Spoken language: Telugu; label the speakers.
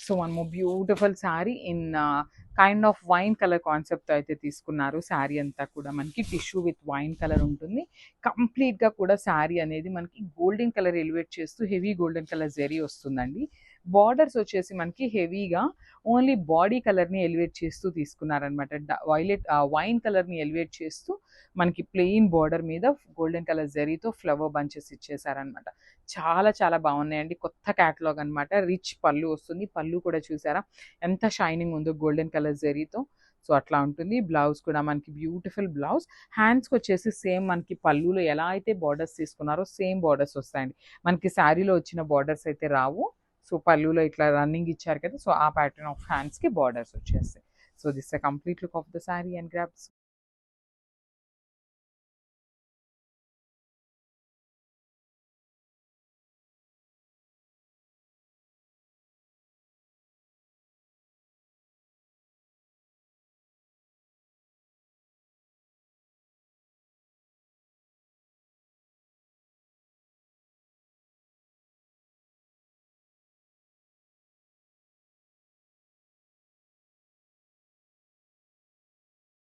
Speaker 1: So one more beautiful sari in kind of wine colour concept అయితే తీసుకున్నారు. శారీ అంతా కూడా మనకి టిష్యూ విత్ వైన్ కలర్ ఉంటుంది. కంప్లీట్గా కూడా శారీ అనేది మనకి గోల్డెన్ కలర్ ఎలివేట్ చేస్తూ హెవీ గోల్డెన్ కలర్ జరీ వస్తుందండి. బార్డర్స్ వచ్చేసి మనకి హెవీగా ఓన్లీ బాడీ కలర్ని ఎలివేట్ చేస్తూ తీసుకున్నారనమాట. వైన్ కలర్ని ఎలివేట్ చేస్తూ మనకి ప్లెయిన్ బార్డర్ మీద గోల్డెన్ కలర్ జరీతో ఫ్లవర్ బంచెస్ ఇచ్చేసారనమాట. చాలా చాలా బాగున్నాయండి. కొత్త క్యాటలాగ్ అనమాట. రిచ్ పళ్ళు వస్తుంది. పళ్ళు కూడా చూసారా ఎంత షైనింగ్ ఉందో గోల్డెన్ కలర్ జరీతో. సో అట్లా ఉంటుంది. బ్లౌజ్ కూడా మనకి బ్యూటిఫుల్ బ్లౌజ్. హ్యాండ్స్కి వచ్చేసి సేమ్ మనకి పళ్ళులో ఎలా అయితే బార్డర్స్ తీసుకున్నారో సేమ్ బార్డర్స్ వస్తాయండి. మనకి శారీలో వచ్చిన బార్డర్స్ అయితే రావు. సో పళ్ళులో ఇట్లా రన్నింగ్ ఇచ్చారు కదా, సో ఆ ప్యాటర్న్ ఆఫ్ హ్యాండ్స్కి బార్డర్స్ వచ్చేస్తాయి. So this the complete look of the sari and grabs.